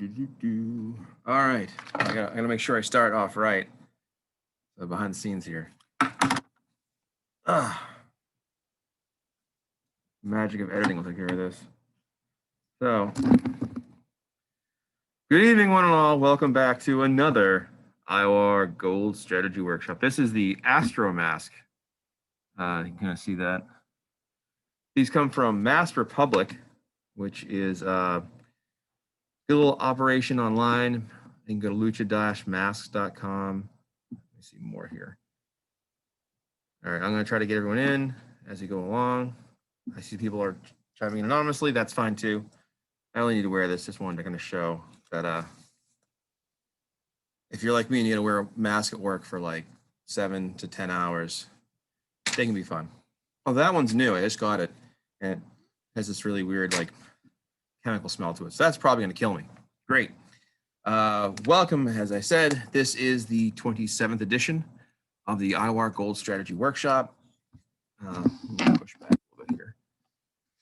All right, I gotta make sure I start off right. So behind the scenes here. Magic of editing will take care of this. So, good evening, one and all. Welcome back to another IWAR Gold Strategy Workshop. This is the Astro Mask. You can kind of see that. These come from Mask Republic, which is a good little operation online. You can go to lucha-masks.com. Let me see more here. All right, I'm going to try to get everyone in as we go along. I see people are chiming in anonymously. That's fine too. I only need to wear this. Just wanted to kind of show that if you're like me and you got to wear a mask at work for like 7 to 10 hours, they can be fun. Oh, that one's new. I just got it. And it has this really weird like chemical smell to it. So that's probably going to kill me. Great. Welcome, as I said, this is the 27th edition of the IWAR Gold Strategy Workshop. Let me push back a little bit here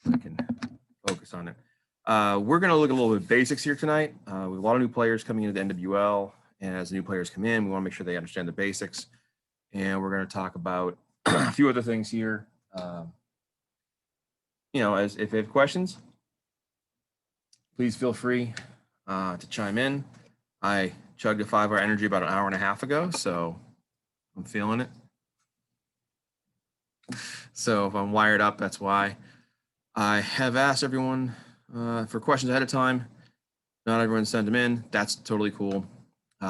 so I can focus on it. We're going to look at a little bit of basics here tonight. We have a lot of new players coming into the NWL, and as new players come in, we want to make sure they understand the basics. And we're going to talk about a few other things here. As if you have questions, please feel free to chime in. I chugged a 5-hour energy about an hour and a half ago, so I'm feeling it. So if I'm wired up, that's why. I have asked everyone for questions ahead of time. Not everyone sent them in. That's totally cool.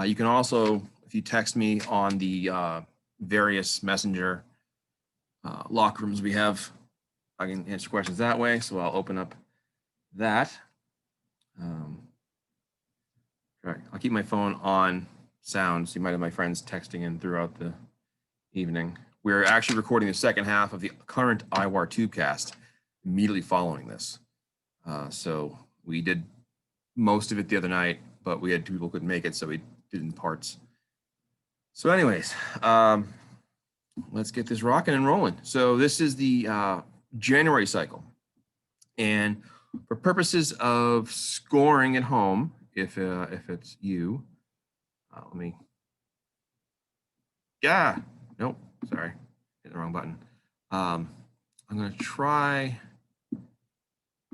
You can also, if you text me on the various messenger locker rooms we have, I can answer questions that way. So I'll open up that. All right, I'll keep my phone on sound. So you might have my friends texting in throughout the evening. We're actually recording the second half of the current IWAR Tubecast immediately following this. So we did most of it the other night, but we had 2 people who couldn't make it, so we did it in parts. So anyways, let's get this rocking and rolling. So this is the January cycle. And for purposes of scoring at home, if it's you, nope, sorry, hit the wrong button. I'm going to try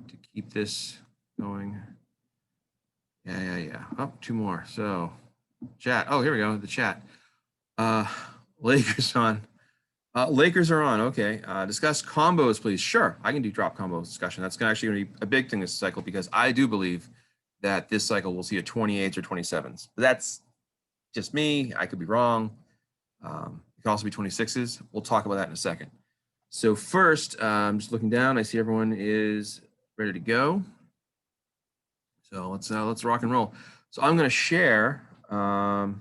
to keep this going. Yeah. Oh, 2 more. So chat. Oh, here we go. The chat. Lakers on. Lakers are on. Okay. Discuss combos, please. Sure. I can do drop combo discussion. That's actually going to be a big thing this cycle because I do believe that this cycle we'll see a 28s or 27s. But that's just me. I could be wrong. It could also be 26s. We'll talk about that in a second. So first, I'm just looking down. I see everyone is ready to go. So let's rock and roll. So I'm going to share. Where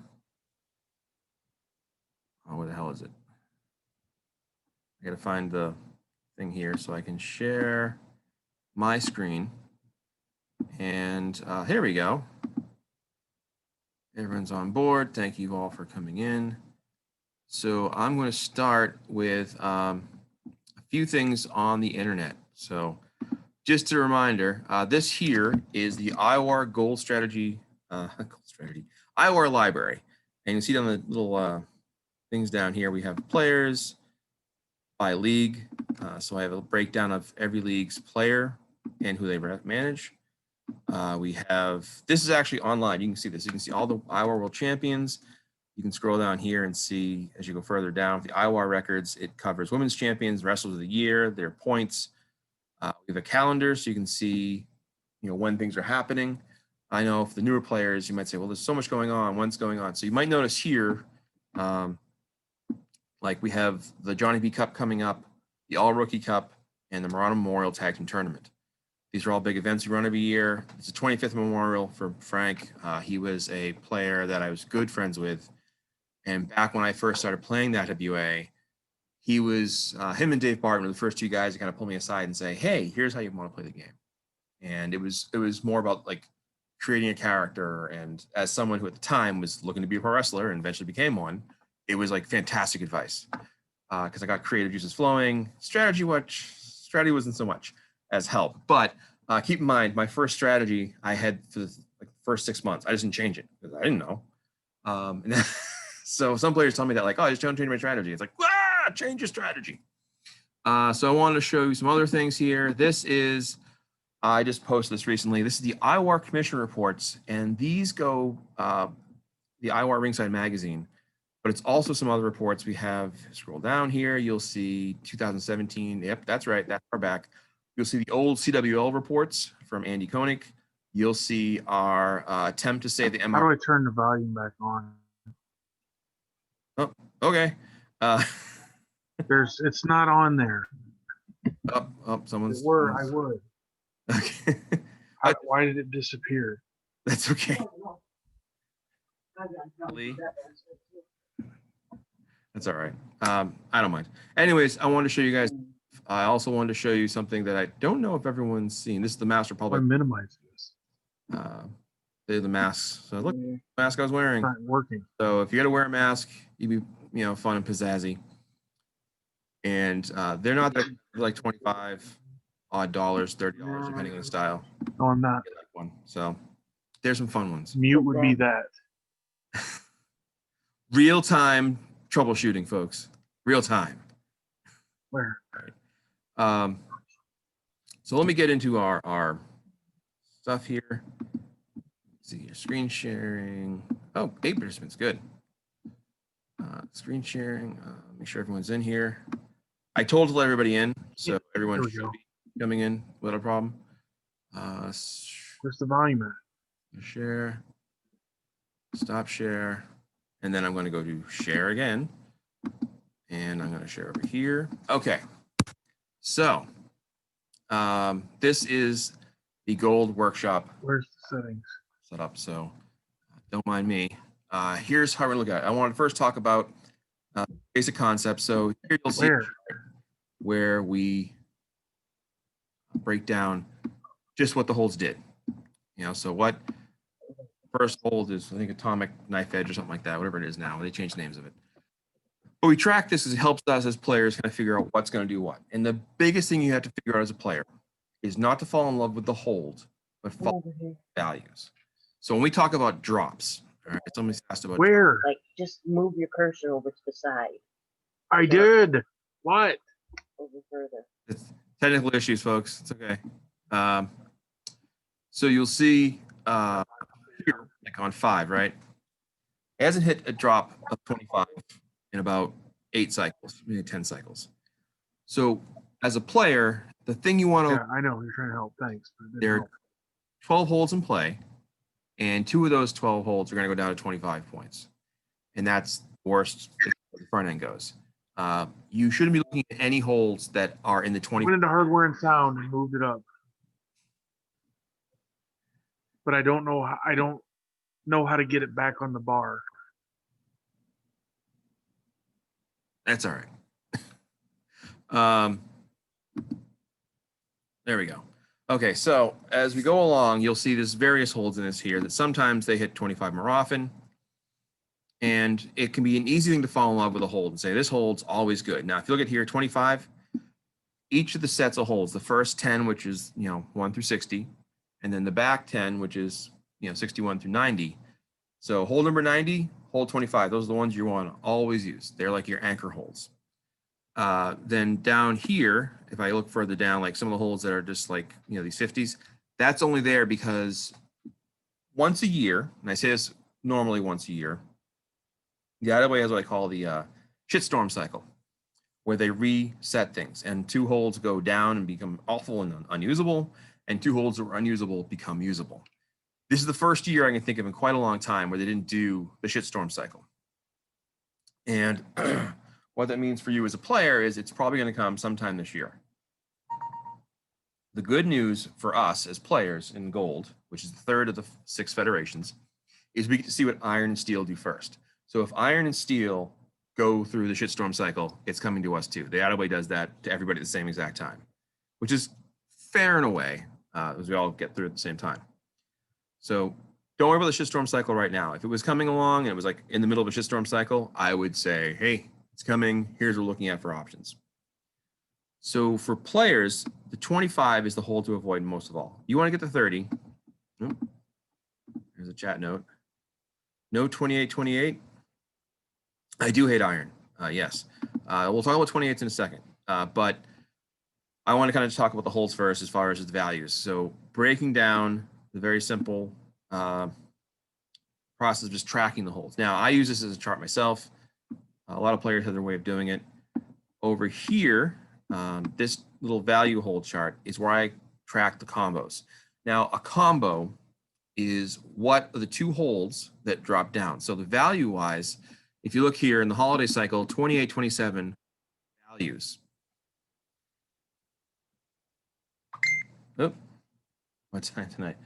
the hell is it? I got to find the thing here so I can share my screen. And here we go. Everyone's on board. Thank you all for coming in. So I'm going to start with a few things on the internet. So just a reminder, this here is the IWAR Gold Strategy, IWAR library. And you see on the little things down here, we have players by league. So I have a breakdown of every league's player and who they manage. We have, this is actually online. You can see this. You can see all the IWAR World Champions. You can scroll down here and see, as you go further down, the IWAR records. It covers women's champions, wrestlers of the year, their points. We have a calendar, so you can see, when things are happening. I know for the newer players, you might say, well, there's so much going on. When's going on? So you might notice here, like we have the Johnny B Cup coming up, the All Rookie Cup, and the Marana Memorial Tag Team Tournament. These are all big events we run every year. It's the 25th memorial for Frank. He was a player that I was good friends with. And back when I first started playing the IWA, he was, him and Dave Barton were the first 2 guys to kind of pull me aside and say, hey, here's how you want to play the game. And it was more about like creating a character. And as someone who at the time was looking to be a pro wrestler and eventually became one, it was like fantastic advice. Because I got creative juices flowing. Strategy wasn't so much as help. But keep in mind, my first strategy I had for the first 6 months. I just didn't change it because I didn't know. And then, so some players tell me that like, oh, I just don't change my strategy. It's like, change your strategy. So I wanted to show you some other things here. This is, I just posted this recently. This is the IWAR commission reports, and these go the IWAR Ringside magazine, but it's also some other reports. We have, scroll down here, you'll see 2017. Yep, that's right, that's far back. You'll see the old CWL reports from Andy Koenig. You'll see our attempt to save the MR. How do I turn the volume back on? Oh, okay. It's not on there. Someone's. I would. Okay. Why did it disappear? That's okay. That's all right. I don't mind. Anyways, I wanted to show you guys. I also wanted to show you something that I don't know if everyone's seen. This is the Master Public. I minimize this. They're the masks. So look, the mask I was wearing. It's not working. So if you got to wear a mask, you'd be, fun and pizzazzy. And they're not that, like $25 odd, $30, depending on the style. No, I'm not. Like one. So there's some fun ones. Mute would be that. Real time troubleshooting, folks. Real time. Where? All right. So let me get into our stuff here. Let's see your screen sharing. Oh, 8 participants, good. Screen sharing. Make sure everyone's in here. I told to let everybody in, so everyone should be coming in without a problem. Where's the volume at? Share. Stop share. And then I'm going to go to share again. And I'm going to share over here. Okay. So this is the gold workshop. Where's the settings? Set up. So don't mind me. Here's how we're going to look at it. I want to first talk about basic concepts. So here you'll see where we break down just what the holds did. So what first hold is, I think, atomic knife edge or something like that, whatever it is now. They changed names of it. But we track this because it helps us as players kind of figure out what's going to do what. And the biggest thing you have to figure out as a player is not to fall in love with the hold, but follow values. So when we talk about drops, all right, somebody's asked about where? Like, just move your cursor over to the side. I did. What? Over further. It's technical issues, folks. It's okay. So you'll see here, like on 5, right? It hasn't hit a drop of 25 in about 8 cycles, maybe 10 cycles. So as a player, the thing you want to... Yeah, I know. You're trying to help. Thanks. There are 12 holds in play, and 2 of those 12 holds are going to go down to 25 points. And that's the worst as the front end goes. You shouldn't be looking at any holds that are in the 20. Went into hardware and sound and moved it up. But I don't know how to get it back on the bar. That's all right. There we go. Okay, so as we go along, you'll see there's various holds in this here that sometimes they hit 25 more often. And it can be an easy thing to fall in love with a hold and say, this hold's always good. Now, if you look at here, 25, each of the sets of holds, the first 10, which is, 1 through 60, and then the back 10, which is, 61 through 90. So hold number 90, hold 25. Those are the ones you want to always use. They're like your anchor holds. Then down here, if I look further down, like some of the holds that are just like, these 50s, that's only there because once a year, and I say this normally once a year, the Idaway has what I call the shitstorm cycle, where they reset things, and 2 holds go down and become awful and unusable, and 2 holds that were unusable become usable. This is the first year I can think of in quite a long time where they didn't do the shitstorm cycle. And what that means for you as a player is it's probably going to come sometime this year. The good news for us as players in gold, which is the 3rd of the 6 federations, is we get to see what iron and steel do first. So if iron and steel go through the shitstorm cycle, it's coming to us too. The Idaway does that to everybody at the same exact time, which is fair in a way, as we all get through at the same time. So don't worry about the shitstorm cycle right now. If it was coming along and it was like in the middle of a shitstorm cycle, I would say, hey, it's coming. Here's what we're looking at for options. So for players, the 25 is the hold to avoid most of all. You want to get the 30. There's a chat note. No 28-28. I do hate iron. Yes. We'll talk about 28s in a second. But I want to kind of talk about the holds first as far as the values. So breaking down the very simple process of just tracking the holds. Now, I use this as a chart myself. A lot of players have their way of doing it. Over here, this little value hold chart is where I track the combos. Now, a combo is what are the two holds that drop down. So the value-wise, if you look here in the holiday cycle, 28, 27 values. Oh, what's time tonight?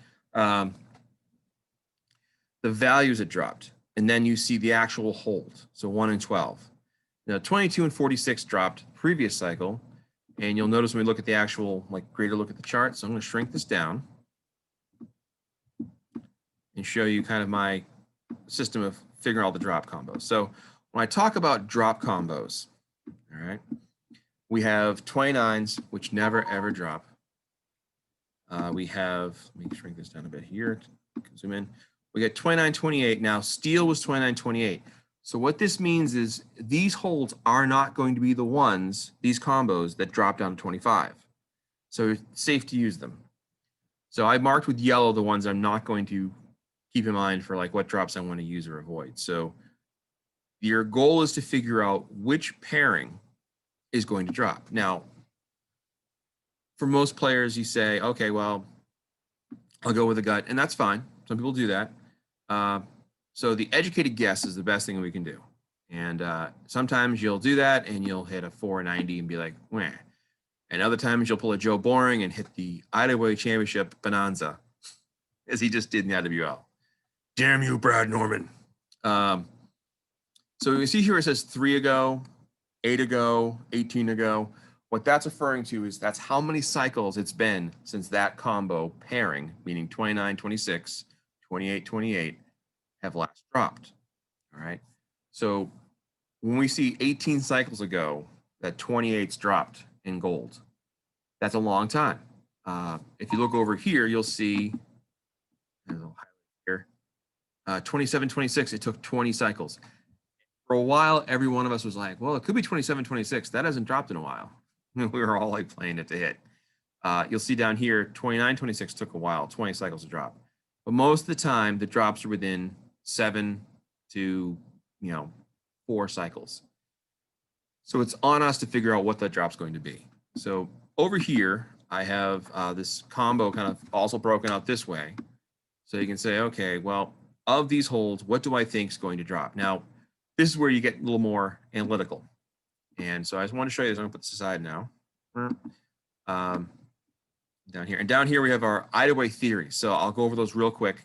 The values that dropped, and then you see the actual hold. So 1 and 12. Now 22 and 46 dropped previous cycle, and you'll notice when we look at the actual greater look at the chart. So I'm going to shrink this down and show you kind of my system of figuring out the drop combos. So when I talk about drop combos, all right, we have 29s, which never ever drop. We have, let me shrink this down a bit here, zoom in. We got 29-28. Now steel was 29-28. So what this means is these holds are not going to be the ones, these combos that drop down to 25. So it's safe to use them. So I marked with yellow the ones I'm not going to keep in mind for what drops I want to use or avoid. So your goal is to figure out which pairing is going to drop. Now, for most players, you say, okay, well, I'll go with a gut, and that's fine. Some people do that. So the educated guess is the best thing we can do. And sometimes you'll do that and you'll hit a 490 and be like, meh. And other times you'll pull a Joe Boring and hit the Idaway Championship bonanza, as he just did in the IWL. Damn you, Brad Norman. So you see here it says 3 ago, 8 ago, 18 ago. What that's referring to is that's how many cycles it's been since that combo pairing, meaning 29, 26, 28, 28, have last dropped. All right. So when we see 18 cycles ago that 28's dropped in gold, that's a long time. If you look over here, you'll see here, 27, 26, it took 20 cycles. For a while, every one of us was like, well, it could be 27, 26. That hasn't dropped in a while. We were all playing it to hit. You'll see down here, 29, 26 took a while, 20 cycles to drop. But most of the time, the drops are within 7 to 4 cycles. So it's on us to figure out what that drop's going to be. So over here, I have this combo kind of also broken out this way. So you can say, okay, well, of these holds, what do I think is going to drop? Now, this is where you get a little more analytical. And so I just want to show you this. I'm going to put this aside now. Down here. And down here we have our Idaway Theory. So I'll go over those real quick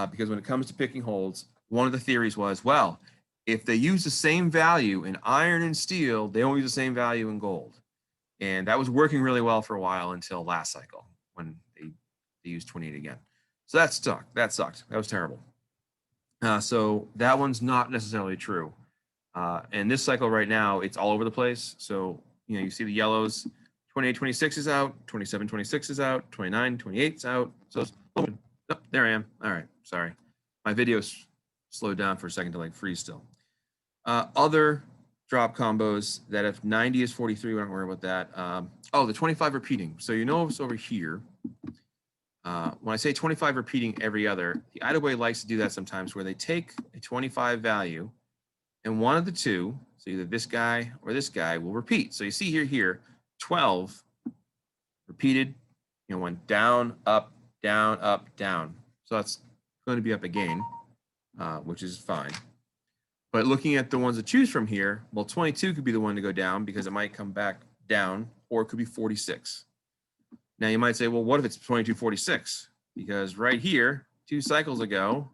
because when it comes to picking holds, one of the theories was, well, if they use the same value in iron and steel, they won't use the same value in gold. And that was working really well for a while until last cycle when they used 28 again. So that stuck. That sucked. That was terrible. So that one's not necessarily true. And this cycle right now, it's all over the place. So, you see the yellows, 28, 26 is out, 27, 26 is out, 29, 28 is out. So it's open. Oh, there I am. All right. Sorry. My video's slowed down for a second to freeze still. Other drop combos that if 90 is 43, we don't worry about that. Oh, the 25 repeating. So it's over here. When I say 25 repeating every other, the Idaway likes to do that sometimes where they take a 25 value and one of the two, so either this guy or this guy, will repeat. So you see here, 12 repeated, went down, up, down. So that's going to be up again, which is fine. But looking at the ones to choose from here, well, 22 could be the one to go down because it might come back down, or it could be 46. Now you might say, well, what if it's 2246? Because right here, 2 cycles ago,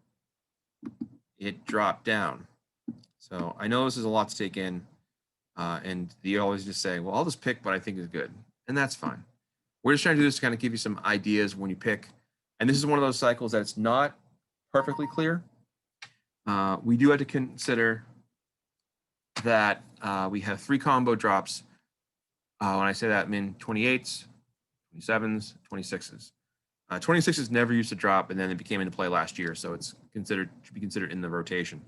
it dropped down. So I know this is a lot to take in, and you always just say, well, I'll just pick what I think is good, and that's fine. We're just trying to do this to kind of give you some ideas when you pick, and this is one of those cycles that it's not perfectly clear. We do have to consider that we have 3 combo drops. When I say that, I mean 28s, 27s, 26s. 26 never used to drop, and then it became into play last year, so it's should be considered in the rotation.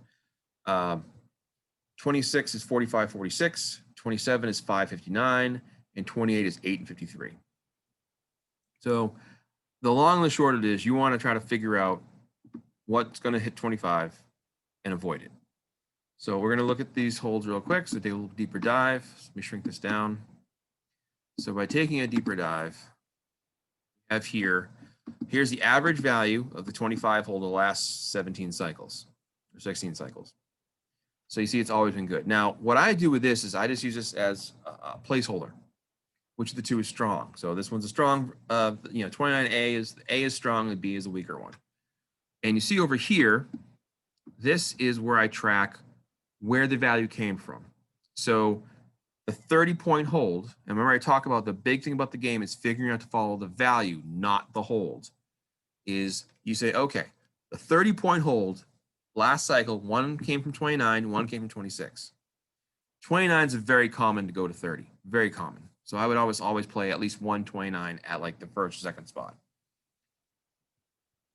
26 is 45.46, 27 is 5.59, and 28 is 8.53. So the long and the short of it is you want to try to figure out what's going to hit 25 and avoid it. So we're going to look at these holds real quick. So take a little deeper dive. Let me shrink this down. So by taking a deeper dive, we have here's the average value of the 25 hold the last 17 cycles or 16 cycles. So you see it's always been good. Now, what I do with this is I just use this as a placeholder. Which of the two is strong? So this one's a strong, 29A is, A is strong and B is a weaker one. And you see over here, this is where I track where the value came from. So the 30-point hold, and remember I talk about the big thing about the game is figuring out to follow the value, not the hold, is you say, okay, the 30-point hold, last cycle, one came from 29, one came from 26. 29 is very common to go to 30, very common. So I would always play at least 129 at like the first or second spot.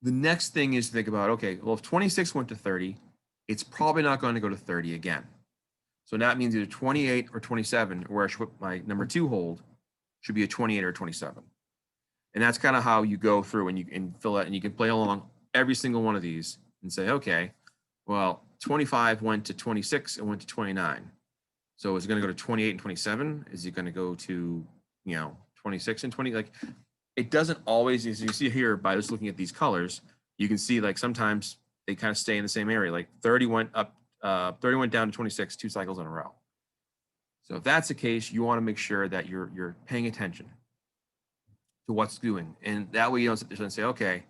The next thing is to think about, okay, well, if 26 went to 30, it's probably not going to go to 30 again. So that means either 28 or 27, where I should put my number 2 hold should be a 28 or 27. And that's kind of how you go through and you can fill out and you can play along every single one of these and say, okay, well, 25 went to 26 and went to 29. So is it going to go to 28 and 27? Is it going to go to, 26 and 20? Like, it doesn't always, as you see here, by just looking at these colors, you can see like sometimes they kind of stay in the same area. Like 30 went up, 30 went down to 26, 2 cycles in a row. So if that's the case, you want to make sure that you're paying attention to what's doing. And that way you don't sit there and say, okay,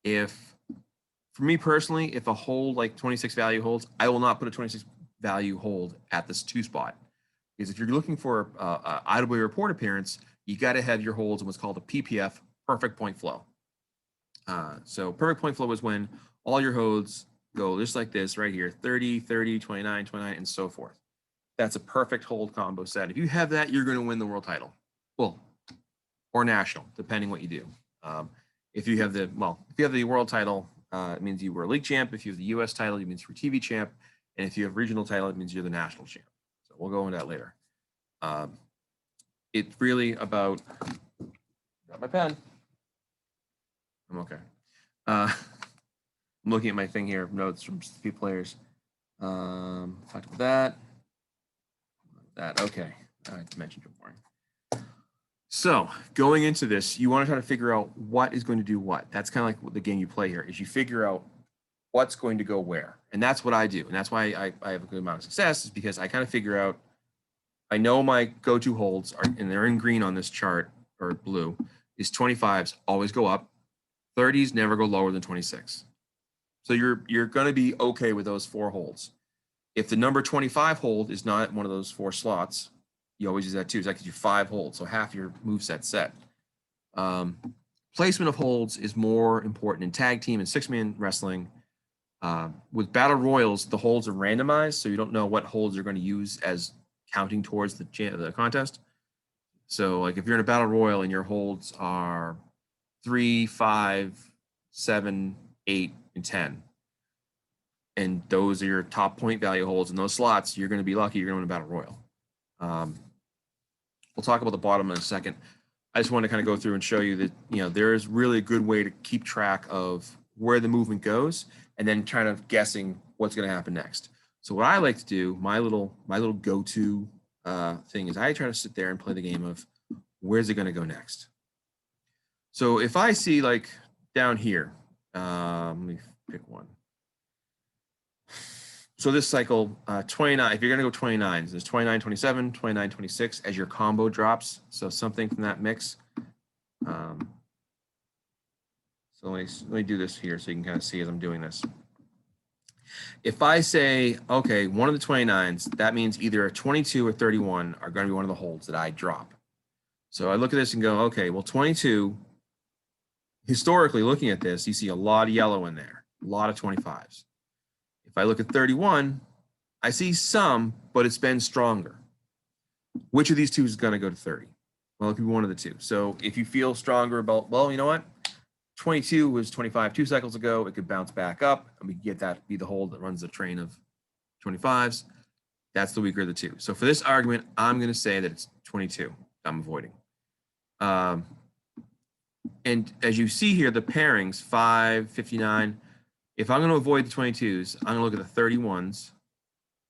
for me personally, if a hold like 26 value holds, I will not put a 26 value hold at this 2 spot. Because if you're looking for IWAR report appearance, you got to have your holds in what's called a PPF, perfect point flow. So perfect point flow is when all your holds go just like this right here, 30, 30, 29, 29, and so forth. That's a perfect hold combo set. If you have that, you're going to win the world title. Well, or national, depending what you do. If you have the world title, it means you were a league champ. If you have the US title, it means you're TV champ. And if you have regional title, it means you're the national champ. So we'll go into that later. It's really about, got my pen. I'm okay. I'm looking at my thing here, notes from a few players. Talked about that. Okay. I mentioned it more. So going into this, you want to try to figure out what is going to do what. That's kind of like the game you play here, is you figure out what's going to go where. And that's what I do. And that's why I have a good amount of success, is because I kind of figure out, I know my go-to holds are, and they're in green on this chart, or blue, is 25s always go up. 30s never go lower than 26. So you're going to be okay with those 4 holds. If the number 25 hold is not one of those 4 slots, you always use that too. So that gives you 5 holds. So half your moveset set. Placement of holds is more important in tag team and 6-man wrestling. With battle royals, the holds are randomized, so you don't know what holds you're going to use as counting towards the contest. So like if you're in a battle royal and your holds are 3, 5, 7, 8, and 10, and those are your top point value holds in those slots, you're going to be lucky. You're going to win a battle royal. We'll talk about the bottom in a second. I just want to kind of go through and show you that there is really a good way to keep track of where the movement goes, and then kind of guessing what's going to happen next. So what I like to do, my little go-to thing is I try to sit there and play the game of where's it going to go next. So if I see like down here, let me pick one. So this cycle, 29, if you're going to go 29s, there's 29, 27, 29, 26 as your combo drops. So something from that mix. So let me do this here so you can kind of see as I'm doing this. If I say, okay, one of the 29s, that means either a 22 or 31 are going to be one of the holds that I drop. So I look at this and go, okay, well, 22, historically looking at this, you see a lot of yellow in there, a lot of 25s. If I look at 31, I see some, but it's been stronger. Which of these two is going to go to 30? Well, it could be one of the two. So if you feel stronger about, well, you know what? 22 was 25 2 cycles ago. It could bounce back up, and we get that be the hold that runs the train of 25s. That's the weaker of the two. So for this argument, I'm going to say that it's 22 I'm avoiding. And as you see here, the pairings, 5, 59, if I'm going to avoid the 22s, I'm going to look at the 31s.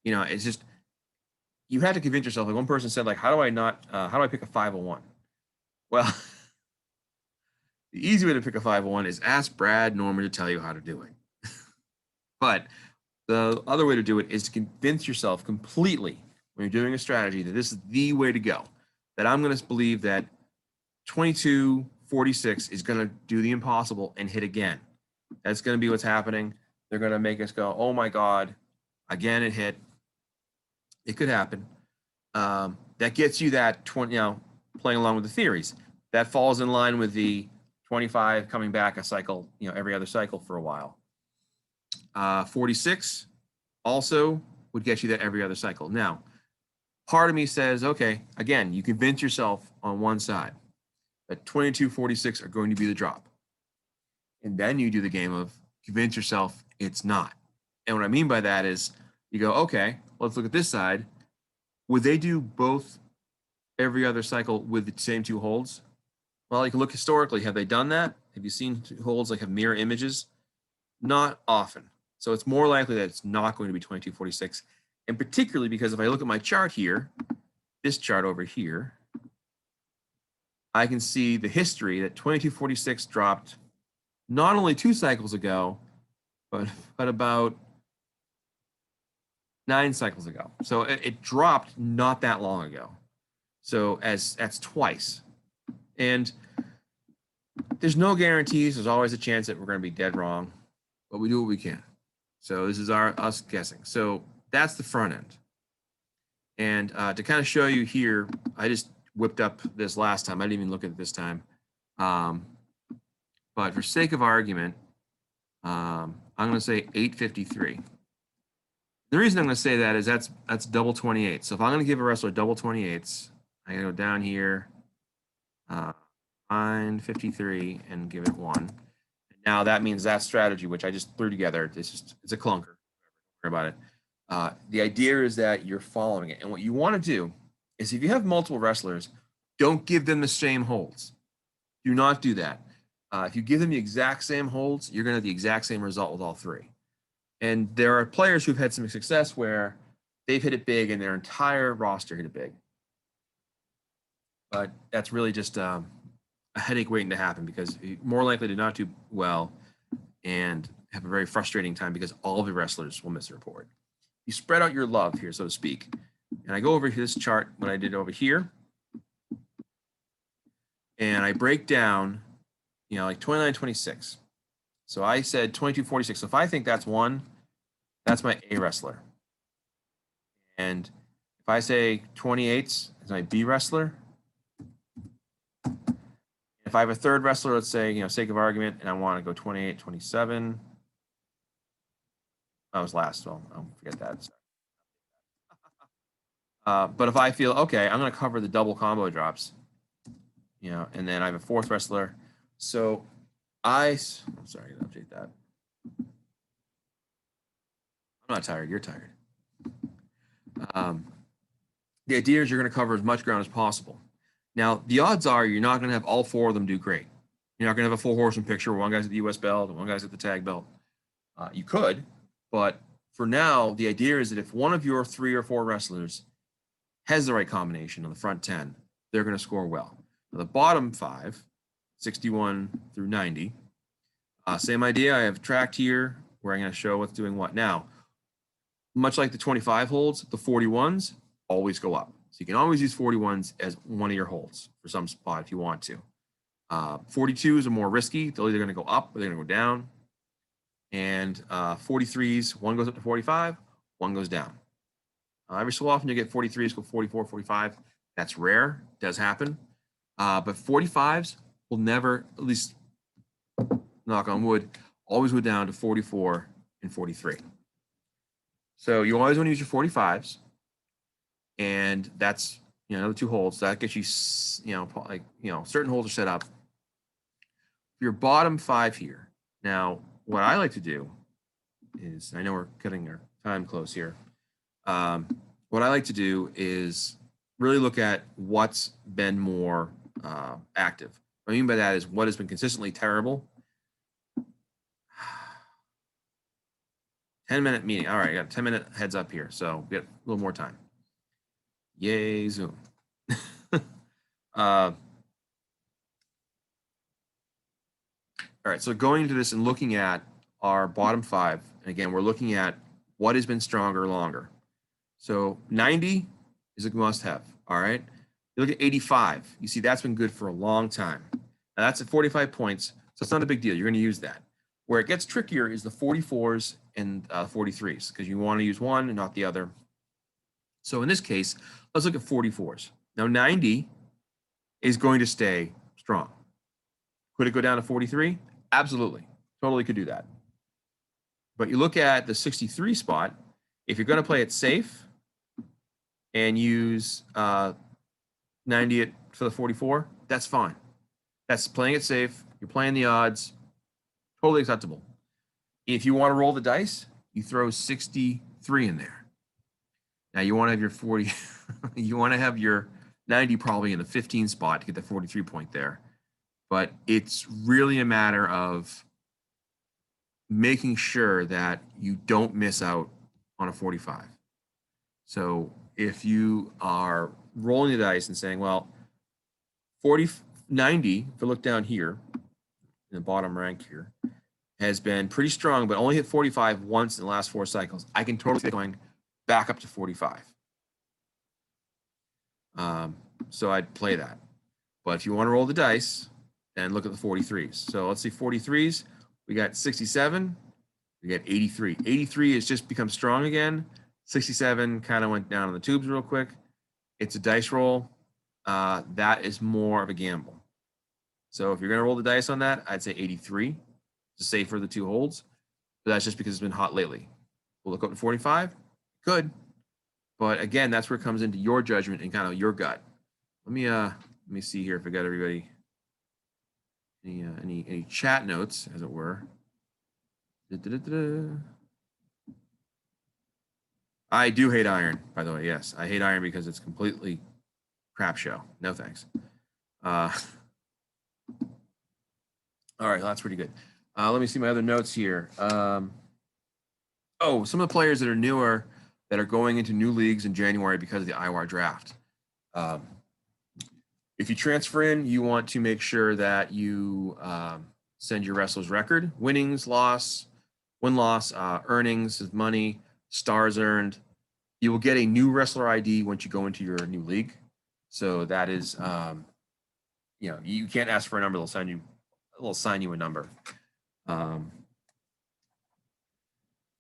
You know, it's just, you have to convince yourself. Like one person said, like, how do I pick a 501? Well, the easy way to pick a 501 is ask Brad Norman to tell you how to do it. But the other way to do it is to convince yourself completely when you're doing a strategy that this is the way to go. That I'm going to believe that 2246 is going to do the impossible and hit again. That's going to be what's happening. They're going to make us go, oh my God, again it hit. It could happen. That gets you that 20, you know, playing along with the theories. That falls in line with the 25 coming back a cycle, you know, every other cycle for a while. 46 also would get you that every other cycle. Now, part of me says, okay, again, you convince yourself on one side that 2246 are going to be the drop. And then you do the game of convince yourself it's not. And what I mean by that is you go, okay, let's look at this side. Would they do both every other cycle with the same two holds? Well, you can look historically. Have they done that? Have you seen holds like have mirror images? Not often. So it's more likely that it's not going to be 2246. And particularly because if I look at my chart here, this chart over here, I can see the history that 2246 dropped not only 2 cycles ago, but about 9 cycles ago. So it dropped not that long ago. So that's twice. And there's no guarantees. There's always a chance that we're going to be dead wrong, but we do what we can. So this is us guessing. So that's the front end. And to kind of show you here, I just whipped up this last time. I didn't even look at it this time. But for sake of argument, I'm going to say 853. The reason I'm going to say that is that's double 28. So if I'm going to give a wrestler double 28s, I'm going to go down here, find 53 and give it 1. Now that means that strategy, which I just threw together, it's a clunker. Don't worry about it. The idea is that you're following it. And what you want to do is if you have multiple wrestlers, don't give them the same holds. Do not do that. If you give them the exact same holds, you're going to have the exact same result with all 3. And there are players who've had some success where they've hit it big and their entire roster hit it big. But that's really just a headache waiting to happen because you're more likely to not do well and have a very frustrating time because all of the wrestlers will miss the report. You spread out your love here, so to speak. And I go over this chart, what I did over here, and I break down, you know, like 29, 26. So I said 2246. So if I think that's 1, that's my A wrestler. And if I say 28s is my B wrestler, if I have a third wrestler, let's say, you know, sake of argument, and I want to go 28, 27. I was last, so I'll forget that. But if I feel, okay, I'm going to cover the double combo drops, you know, and then I have a fourth wrestler. So I'm sorry, I'm going to update that. I'm not tired. You're tired. The idea is you're going to cover as much ground as possible. Now, the odds are you're not going to have all 4 of them do great. You're not going to have a 4-horseman picture where one guy's at the U.S. belt and one guy's at the tag belt. You could, but for now, the idea is that if one of your 3 or 4 wrestlers has the right combination on the front 10, they're going to score well. Now, the bottom 5, 61 through 90, same idea. I have tracked here where I'm going to show what's doing what. Now, much like the 25 holds, the 41s always go up. So you can always use 41s as one of your holds for some spot if you want to. 42s are more risky. They're either going to go up or they're going to go down. And 43s, one goes up to 45, one goes down. Every so often you get 43s go 44, 45. That's rare, does happen. But 45s will never, at least knock on wood, always go down to 44 and 43. So you always want to use your 45s. And that's, you know, the 2 holds that gets you, you know, like, you know, certain holds are set up your bottom 5 here. Now, what I like to do is, I know we're cutting our time close here. What I like to do is really look at what's been more active. What I mean by that is what has been consistently terrible. 10-minute meeting. All right, I got a 10-minute heads up here, so we got a little more time. Yay, Zoom. All right, so going into this and looking at our bottom 5, and again, we're looking at what has been stronger longer. So 90 is a must-have, all right? You look at 85, you see that's been good for a long time. Now that's at 45 points, so it's not a big deal. You're gonna use that. Where it gets trickier is the 44s and 43s, because you wanna use one and not the other. So in this case, let's look at 44s. Now 90 is going to stay strong. Could it go down to 43? Absolutely, totally could do that. But you look at the 63 spot, if you're gonna play it safe and use 90 for the 44, that's fine. That's playing it safe, you're playing the odds, totally acceptable. If you wanna roll the dice, you throw 63 in there. Now you wanna have your 40, you wanna have your 90 probably in the 15 spot to get the 43 point there. But it's really a matter of making sure that you don't miss out on a 45. So if you are rolling the dice and saying, well, 90, if I look down here, in the bottom rank here, has been pretty strong, but only hit 45 once in the last 4 cycles. I can totally see it going back up to 45. So I'd play that. But if you want to roll the dice, then look at the 43s. So let's see, 43s, we got 67, we got 83. 83 has just become strong again. 67 kind of went down on the tubes real quick. It's a dice roll. That is more of a gamble. So if you're going to roll the dice on that, I'd say 83 to save for the 2 holds. But that's just because it's been hot lately. We'll look up to 45. Good. But again, that's where it comes into your judgment and kind of your gut. Let me see here if I got everybody any chat notes, as it were. I do hate iron, by the way. Yes, I hate iron because it's completely crap show. No thanks. All right, well, that's pretty good. Let me see my other notes here. Oh, some of the players that are newer that are going into new leagues in January because of the IWAR draft. If you transfer in, you want to make sure that you send your wrestler's record, winnings, loss, win-loss, earnings, money, stars earned. You will get a new wrestler ID once you go into your new league. So that is, you know, you can't ask for a number; they'll assign you a number.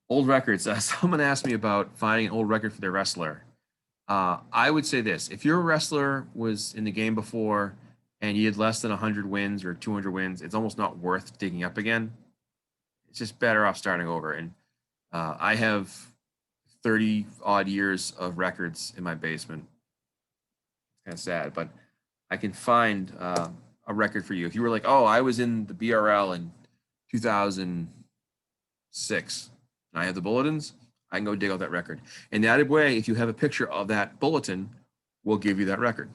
Old records. Someone asked me about finding an old record for their wrestler. I would say this: if your wrestler was in the game before and you had less than 100 wins or 200 wins, it's almost not worth digging up again. It's just better off starting over. And I have 30 odd years of records in my basement. Kind of sad, but I can find a record for you. If you were like, oh, I was in the BRL in 2006, and I have the bulletins, I can go dig out that record. And that way, if you have a picture of that bulletin, we'll give you that record.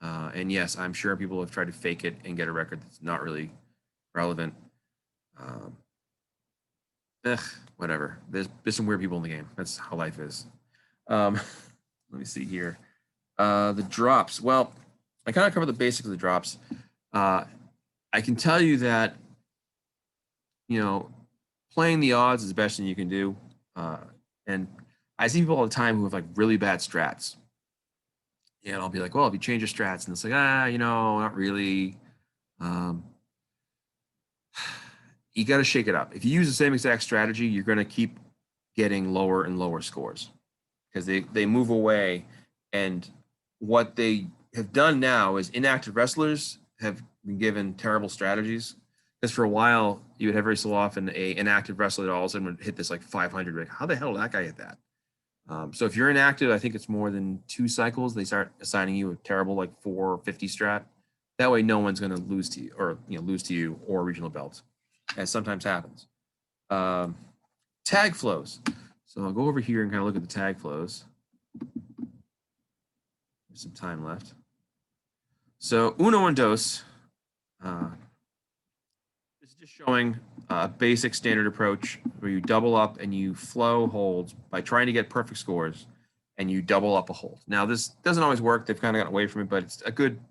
And yes, I'm sure people have tried to fake it and get a record that's not really relevant. Whatever. There's some weird people in the game. That's how life is. Let me see here. The drops. Well, I kind of covered the basics of the drops. I can tell you that, you know, playing the odds is the best thing you can do. And I see people all the time who have like really bad strats. And I'll be like, well, if you change your strats, and it's like, you know, not really. You got to shake it up. If you use the same exact strategy, you're going to keep getting lower and lower scores because they move away. And what they have done now is inactive wrestlers have been given terrible strategies. Because for a while, you would have every so often an inactive wrestler that all of a sudden would hit this like 500. Like, how the hell did that guy hit that? So if you're inactive, I think it's more than 2 cycles, they start assigning you a terrible like 450 strat. That way, no one's going to lose to you, or lose to you or regional belts, as sometimes happens. Tag flows. So I'll go over here and kind of look at the tag flows. There's some time left. So uno and dos. This is just showing a basic standard approach where you double up and you flow holds by trying to get perfect scores, and you double up a hold. Now, this doesn't always work. They've kind of gotten away from it, but it's a good,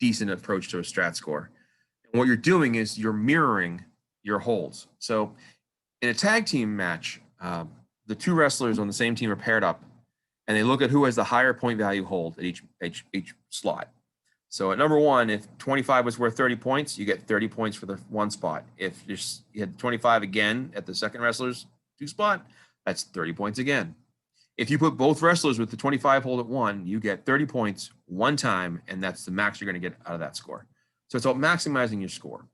decent approach to a strat score. And what you're doing is you're mirroring your holds. So in a tag team match, the two wrestlers on the same team are paired up, and they look at who has the higher point value hold at each slot. So at number one, if 25 was worth 30 points, you get 30 points for the one spot. If you had 25 again at the second wrestler's two spot, that's 30 points again. If you put both wrestlers with the 25 hold at one, you get 30 points one time, and that's the max you're going to get out of that score. So it's about maximizing your score.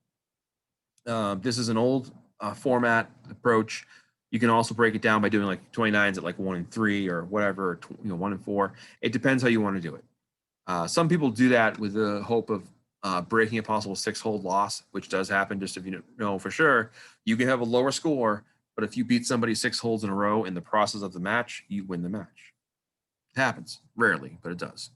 This is an old format approach. You can also break it down by doing like 29s at like 1 and 3 or whatever, 1 and 4. It depends how you want to do it. Some people do that with the hope of breaking a possible 6-hold loss, which does happen. Just if you know for sure, you can have a lower score, but if you beat somebody 6 holds in a row in the process of the match, you win the match. It happens rarely, but it does.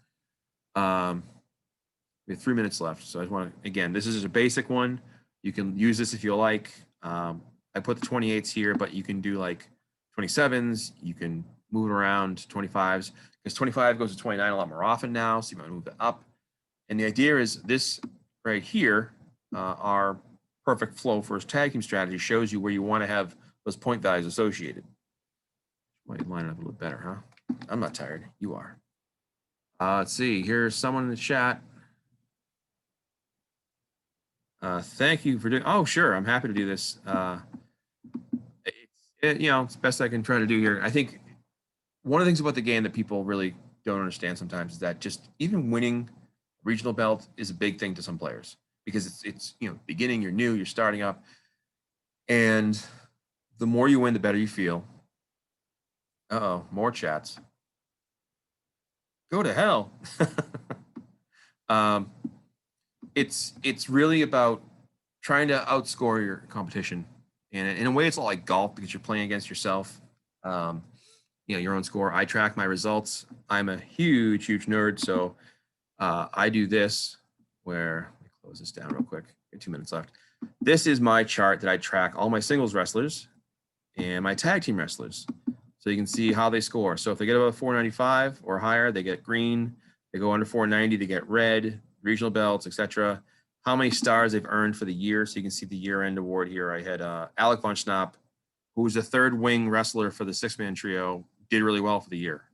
We have 3 minutes left, so I just want to, again, this is just a basic one. You can use this if you like. I put the 28s here, but you can do like 27s. You can move it around 25s, because 25 goes to 29 a lot more often now, so you might move it up. And the idea is this right here, our perfect flow first tag team strategy, shows you where you want to have those point values associated. Might line it up a little better, huh? I'm not tired. You are. Let's see. Here's someone in the chat. Thank you for doing. Oh, sure. I'm happy to do this. It's the best I can try to do here. I think one of the things about the game that people really don't understand sometimes is that just even winning regional belt is a big thing to some players, because it's beginning, you're new, you're starting up, and the more you win, the better you feel. Uh-oh, more chats. Go to hell. It's really about trying to outscore your competition. And in a way, it's all like golf, because you're playing against yourself. Your own score. I track my results. I'm a huge nerd, so I do this where, let me close this down real quick. Got 2 minutes left. This is my chart that I track all my singles wrestlers and my tag team wrestlers, so you can see how they score. So if they get above 495 or higher, they get green. They go under 490, they get red, regional belts, etc. How many stars they've earned for the year. So you can see the year-end award here. I had Alec von Schnapp, who was the third wing wrestler for the 6-man trio, did really well for the year.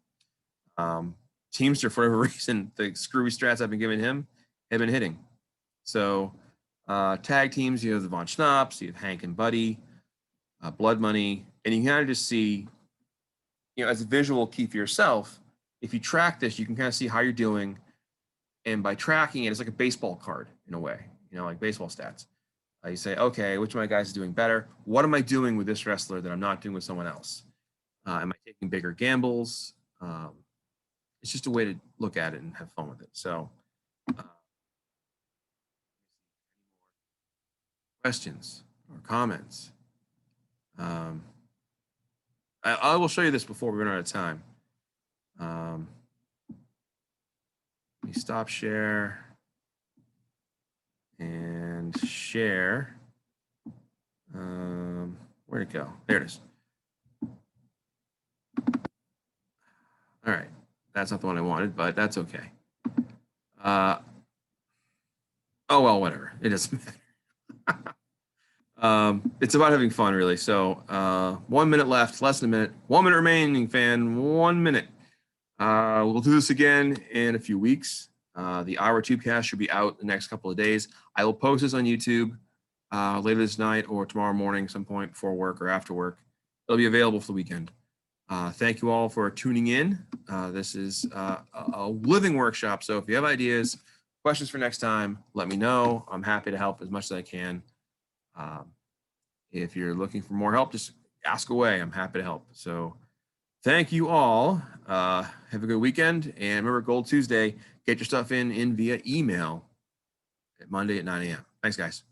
Teamster, for whatever reason, the screwy strats I've been giving him have been hitting. So tag teams, you have the Von Schnapps, you have Hank and Buddy, Blood Money, and you can kind of just see, as a visual key for yourself, if you track this, you can kind of see how you're doing. And by tracking it, it's like a baseball card in a way, like baseball stats. You say, okay, which of my guys is doing better? What am I doing with this wrestler that I'm not doing with someone else? Am I taking bigger gambles? It's just a way to look at it and have fun with it. So questions or comments? I will show you this before we run out of time. Let me stop share and share. Where'd it go? There it is. All right. That's not the one I wanted, but that's okay. Oh, well, whatever. It doesn't matter. It's about having fun, really. So 1 minute left, less than a minute. 1 minute remaining, fan. 1 minute. We'll do this again in a few weeks. The IWAR Tubecast should be out the next couple of days. I will post this on YouTube later this night or tomorrow morning, some point before work or after work. It'll be available for the weekend. Thank you all for tuning in. This is a living workshop, so if you have ideas, questions for next time, let me know. I'm happy to help as much as I can. If you're looking for more help, just ask away. I'm happy to help. So thank you all. Have a good weekend. And remember, Gold Tuesday, get your stuff in via email. Monday at 9 a.m. Thanks, guys.